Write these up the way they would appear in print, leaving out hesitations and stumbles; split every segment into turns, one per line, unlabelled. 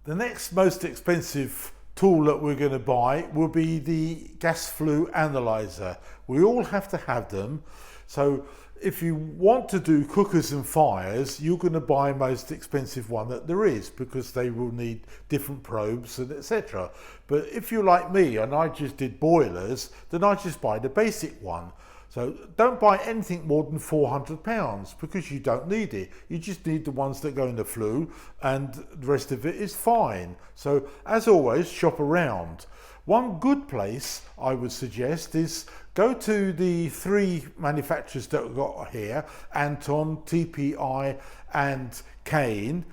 The next most expensive tool that we're going to buy will be the gas flue analyzer. We all have to have them. So if you want to do cookers and fires, you're going to buy the most expensive one that there is, because they will need different probes and etc. But if you're like me and I just did boilers, then I just buy the basic one. So don't buy anything more than £400 because you don't need it. You just need the ones that go in the flue, and the rest of it is fine. So as always, shop around. One good place I would suggest is go to the 3 manufacturers that we've got here, Anton, TPI and Kane.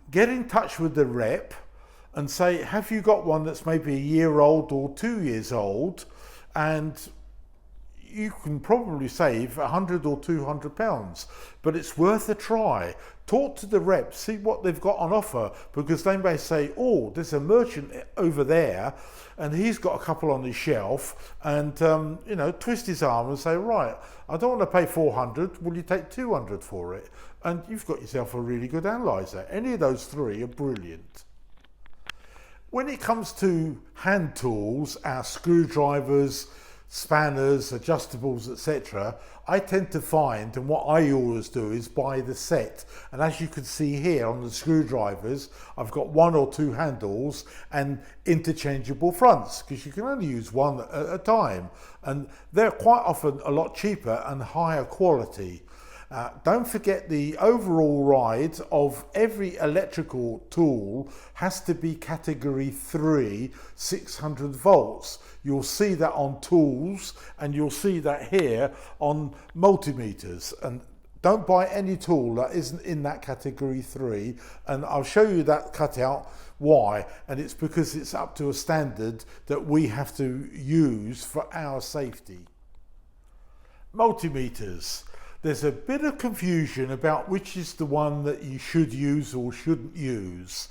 Get in touch with the rep and say, have you got one that's maybe a year old or 2 years old? And you can probably save £100 or £200, but it's worth a try. Talk to the reps, see what they've got on offer, because they may say, oh, there's a merchant over there and he's got a couple on his shelf, and you know, twist his arm and say, right, I don't want to pay 400, will you take 200 for it? And you've got yourself a really good analyzer. Any of those 3 are brilliant. When it comes to hand tools, our screwdrivers, spanners, adjustables, etc., I tend to find, and what I always do is buy the set. And as you can see here on the screwdrivers, I've got 1 or 2 handles and interchangeable fronts, because you can only use one at a time, and they're quite often a lot cheaper and higher quality. Don't forget, the overall ride of every electrical tool has to be category 3, 600 volts. You'll see that on tools, and you'll see that here on multimeters. And don't buy any tool that isn't in that category 3, and I'll show you that cutout why, and it's because it's up to a standard that we have to use for our safety. Multimeters. There's a bit of confusion about which is the one that you should use or shouldn't use.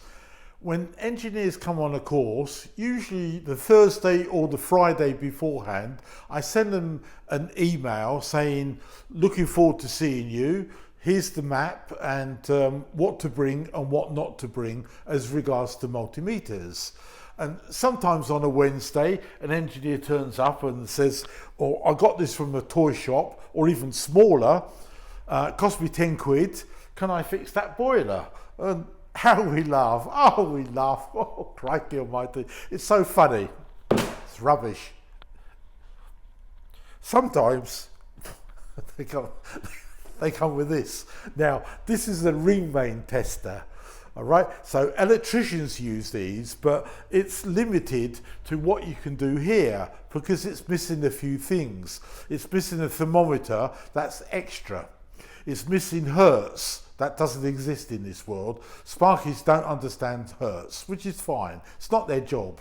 When engineers come on a course, usually the Thursday or the Friday beforehand, I send them an email saying, looking forward to seeing you, here's the map and what to bring and what not to bring as regards to multimeters. And sometimes on a Wednesday, an engineer turns up and says, oh, I got this from a toy shop, or even smaller, it cost me 10 quid, can I fix that boiler? And how we laugh, oh crikey almighty, it's so funny, it's rubbish. Sometimes they come with this. Now, this is a ring main tester. All right, so electricians use these, but it's limited to what you can do here because it's missing a few things. It's missing a thermometer, that's extra. It's missing hertz, that doesn't exist in this world. Sparkies don't understand hertz, which is fine. It's not their job,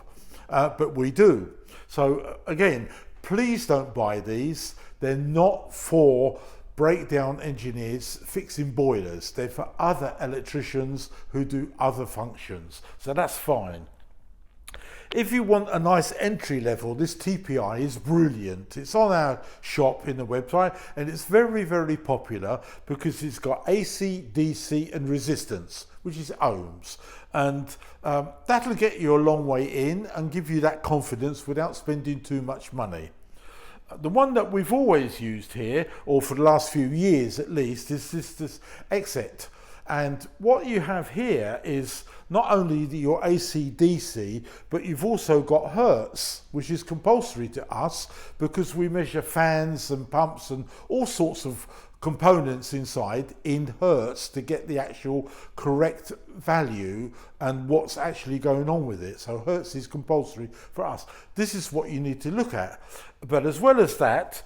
but we do. So again, please don't buy these. They're not for breakdown engineers fixing boilers. They're for other electricians who do other functions. So that's fine. If you want a nice entry level, this TPI is brilliant. It's on our shop in the website, and it's very, very popular because it's got AC, DC and resistance, which is ohms. And that'll get you a long way in and give you that confidence without spending too much money. The one that we've always used here, or for the last few years at least, is this Exet. And what you have here is not only your AC/DC, but you've also got hertz, which is compulsory to us because we measure fans and pumps and all sorts of components inside in hertz to get the actual correct value and what's actually going on with it. So hertz is compulsory for us. This is what you need to look at. But as well as that,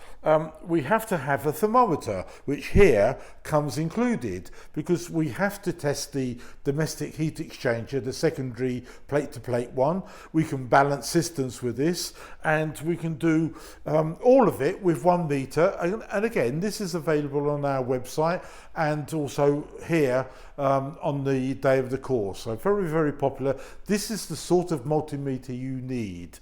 we have to have a thermometer, which here comes included, because we have to test the domestic heat exchanger, the secondary plate-to-plate one. We can balance systems with this, and we can do all of it with 1 meter. And again, this is available on our website and also here on the day of the course. So very, very popular. This is the sort of multimeter you need.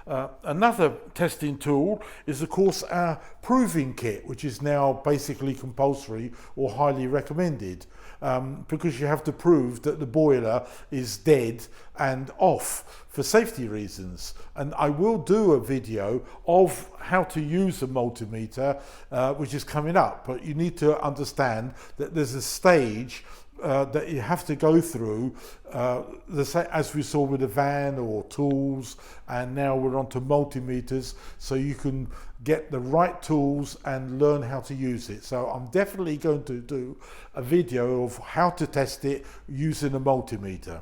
Another testing tool is of course our proving kit, which is now basically compulsory or highly recommended, because you have to prove that the boiler is dead and off for safety reasons. And I will do a video of how to use a multimeter, which is coming up, but you need to understand that there's a stage that you have to go through, as we saw with a van or tools, and now we're on to multimeters, so you can get the right tools and learn how to use it. So I'm definitely going to do a video of how to test it using a multimeter.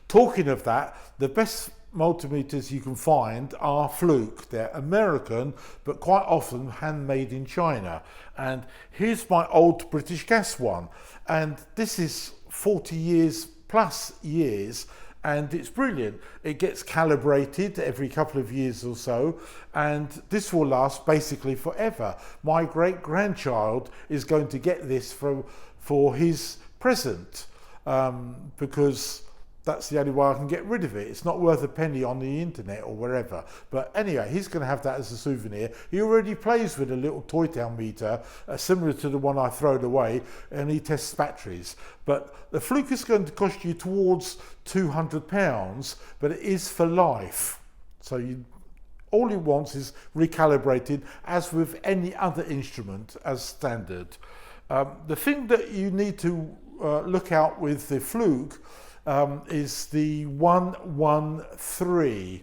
Talking of that, the best multimeters you can find are Fluke. They're American, but quite often handmade in China. And here's my old British Gas one, and this is 40 years plus years, and it's brilliant. It gets calibrated every couple of years or so, and this will last basically forever. My great grandchild is going to get this for his present, because that's the only way I can get rid of it. It's not worth a penny on the internet or wherever. But anyway, he's going to have that as a souvenir. He already plays with a little Toy Town meter, similar to the one I throwed away, and he tests batteries. But the Fluke is going to cost you towards £200, but it is for life. So all he wants is recalibrated, as with any other instrument, as standard. The thing that you need to look out with the Fluke is the 113,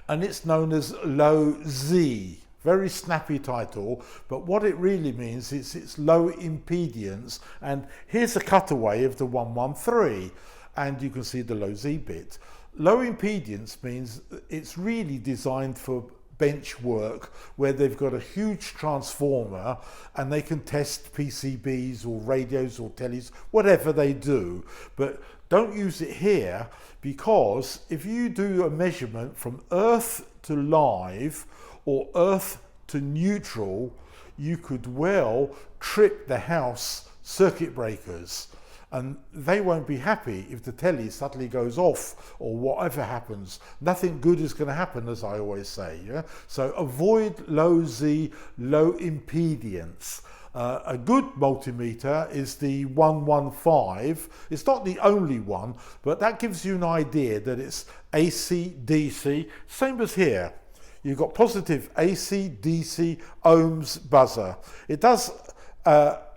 and it's known as low Z. Very snappy title, but what it really means is it's low impedance. And here's a cutaway of the 113, and you can see the low Z bit. Low impedance means it's really designed for bench work where they've got a huge transformer and they can test PCBs or radios or tellies, whatever they do. But don't use it here, because if you do a measurement from earth to live or earth to neutral, you could well trip the house circuit breakers. And they won't be happy if the telly suddenly goes off or whatever happens. Nothing good is going to happen, as I always say. Yeah? So avoid low Z, low impedance. A good multimeter is the 115. It's not the only one, but that gives you an idea that it's AC, DC, same as here. You've got positive AC, DC, ohms, buzzer. It does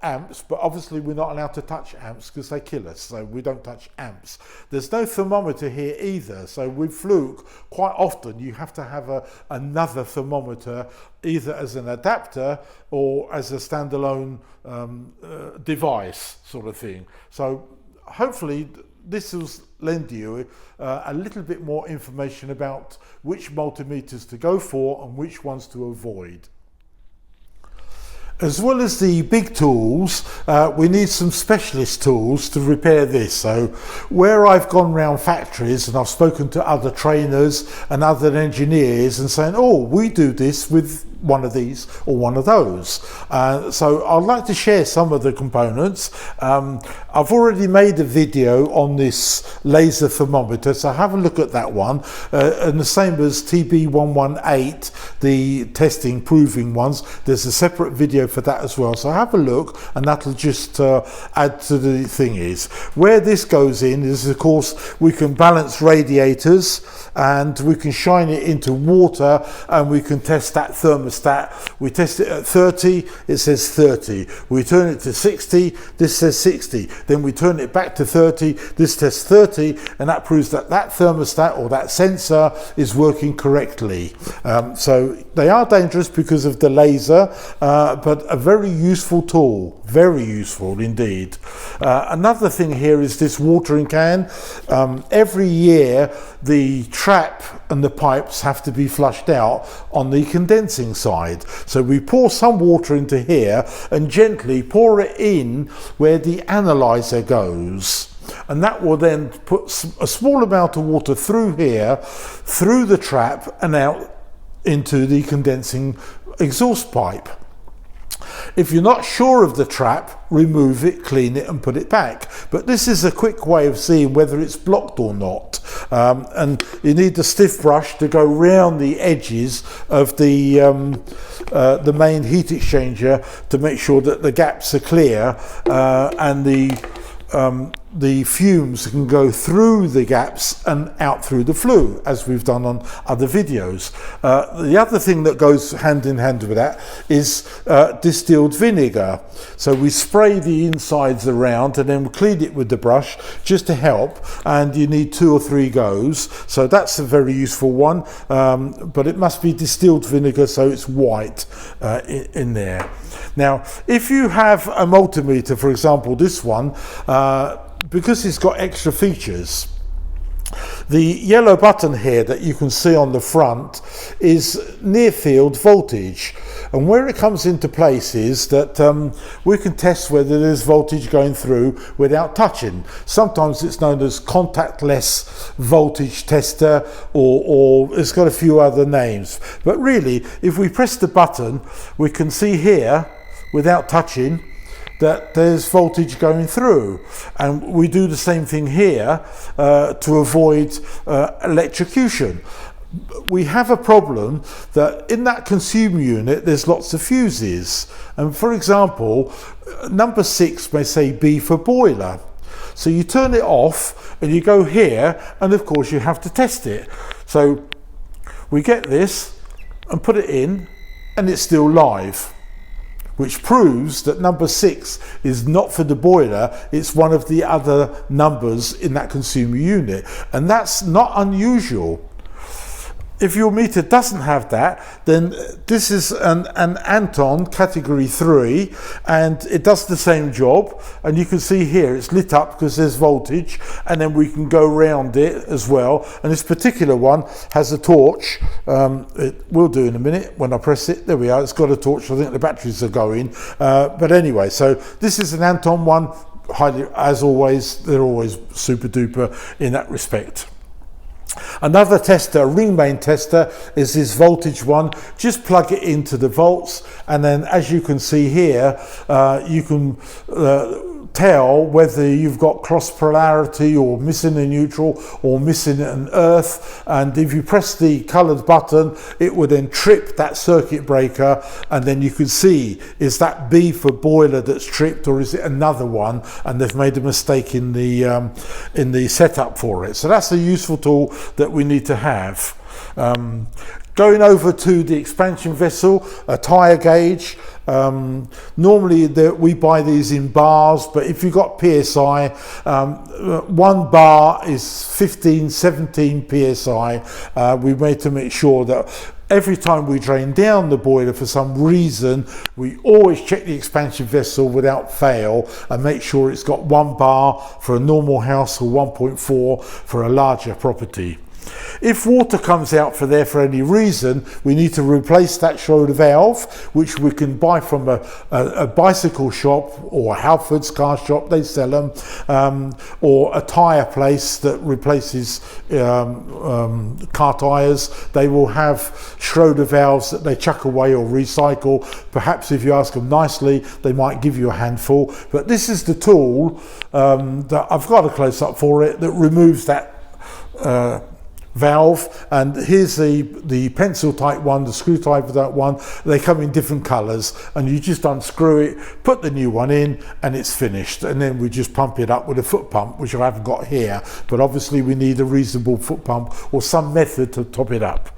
amps, but obviously we're not allowed to touch amps because they kill us, so we don't touch amps. There's no thermometer here either, so with Fluke quite often you have to have another thermometer, either as an adapter or as a standalone device sort of thing. So hopefully this will lend you a little bit more information about which multimeters to go for and which ones to avoid. As well as the big tools, we need some specialist tools to repair this. So where I've gone round factories and I've spoken to other trainers and other engineers and saying, oh, we do this with one of these or one of those. So I'd like to share some of the components. I've already made a video on this laser thermometer, so have a look at that one. And the same as TB118, the testing proving ones, there's a separate video for that as well. So have a look, and that'll just add to the thing is. Where this goes in is, of course, we can balance radiators and we can shine it into water and we can test that thermostat. We test it at 30, it says 30. We turn it to 60, this says 60. Then we turn it back to 30, this says 30, and that proves that that thermostat or that sensor is working correctly. So they are dangerous because of the laser, but a very useful tool, very useful indeed. Another thing here is this watering can. Every year the trap and the pipes have to be flushed out on the condensing side. So we pour some water into here and gently pour it in where the analyzer goes. And that will then put a small amount of water through here, through the trap and out into the condensing exhaust pipe. If you're not sure of the trap, remove it, clean it and put it back. But this is a quick way of seeing whether it's blocked or not. And you need the stiff brush to go round the edges of the main heat exchanger to make sure that the gaps are clear, and the fumes can go through the gaps and out through the flue, as we've done on other videos. The other thing that goes hand in hand with that is distilled vinegar. So we spray the insides around and then we clean it with the brush just to help, and you need 2 or 3 goes. So that's a very useful one, but it must be distilled vinegar so it's white in there. Now, if you have a multimeter, for example this one, because it's got extra features, the yellow button here that you can see on the front is near field voltage, and where it comes into place is that we can test whether there's voltage going through without touching. Sometimes it's known as contactless voltage tester, or it's got a few other names, but really if we press the button we can see here without touching that there's voltage going through, and we do the same thing here to avoid electrocution. We have a problem that in that consumer unit there's lots of fuses, and for example number 6 may say B for boiler, so you turn it off and you go here, and of course you have to test it. So we get this and put it in and it's still live, which proves that number 6 is not for the boiler, it's one of the other numbers in that consumer unit, and that's not unusual. If your meter doesn't have that, then this is an Anton category 3, and it does the same job, and you can see here it's lit up because there's voltage, and then we can go round it as well. And this particular one has a torch. It will do in a minute when I press it. There we are, it's got a torch. I think the batteries are going, but anyway, so this is an Anton one. Highly, as always, they're always super duper in that respect. Another tester, a ring main tester, is this voltage one. Just plug it into the volts, and then as you can see here, you can tell whether you've got cross polarity or missing a neutral or missing an earth, and if you press the coloured button it would then trip that circuit breaker, and then you can see, is that B for boiler that's tripped, or is it another one and they've made a mistake in the setup for it. So that's a useful tool that we need to have. Going over to the expansion vessel, a tyre gauge. Normally we buy these in bars, but if you've got PSI, 1 bar is 15-17 PSI. We made to make sure that every time we drain down the boiler for some reason, we always check the expansion vessel without fail and make sure it's got 1 bar for a normal house or 1.4 for a larger property. If water comes out for there for any reason, we need to replace that Schroeder valve, which we can buy from a bicycle shop or a Halford's car shop, they sell them, or a tyre place that replaces car tyres. They will have Schroeder valves that they chuck away or recycle. Perhaps if you ask them nicely, they might give you a handful. But this is the tool that I've got a close-up for it that removes that valve, and here's the pencil type one, the screwdriver type one. They come in different colors, and you just unscrew it, put the new one in, and it's finished. And then we just pump it up with a foot pump, which I haven't got here, but obviously we need a reasonable foot pump or some method to top it up.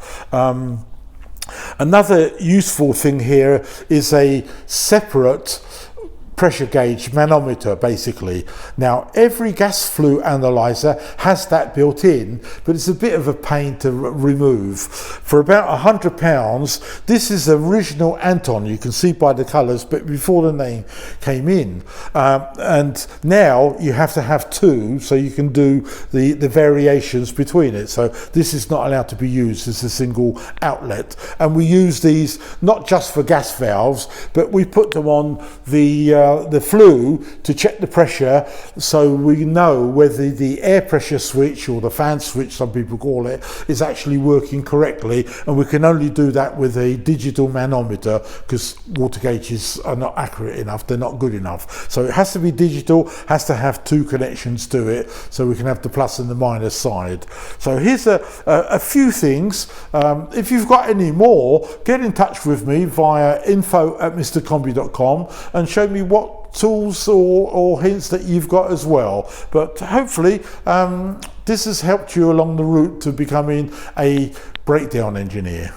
Another useful thing here is a separate pressure gauge manometer, basically. Now every gas flue analyzer has that built in, but it's a bit of a pain to remove. For about £100, this is original Anton, you can see by the colours, but before the name came in, and now you have to have 2 so you can do the variations between it. So this is not allowed to be used as a single outlet, and we use these not just for gas valves, but we put them on the the flue to check the pressure, so we know whether the air pressure switch, or the fan switch some people call it, is actually working correctly. And we can only do that with a digital manometer, because water gauges are not accurate enough, they're not good enough. So it has to be digital, has to have two connections to it, so we can have the plus and the minus side. So here's a few things. If you've got any more, get in touch with me via info@mrcombi.com and show me what tools or hints that you've got as well. But hopefully this has helped you along the route to becoming a breakdown engineer.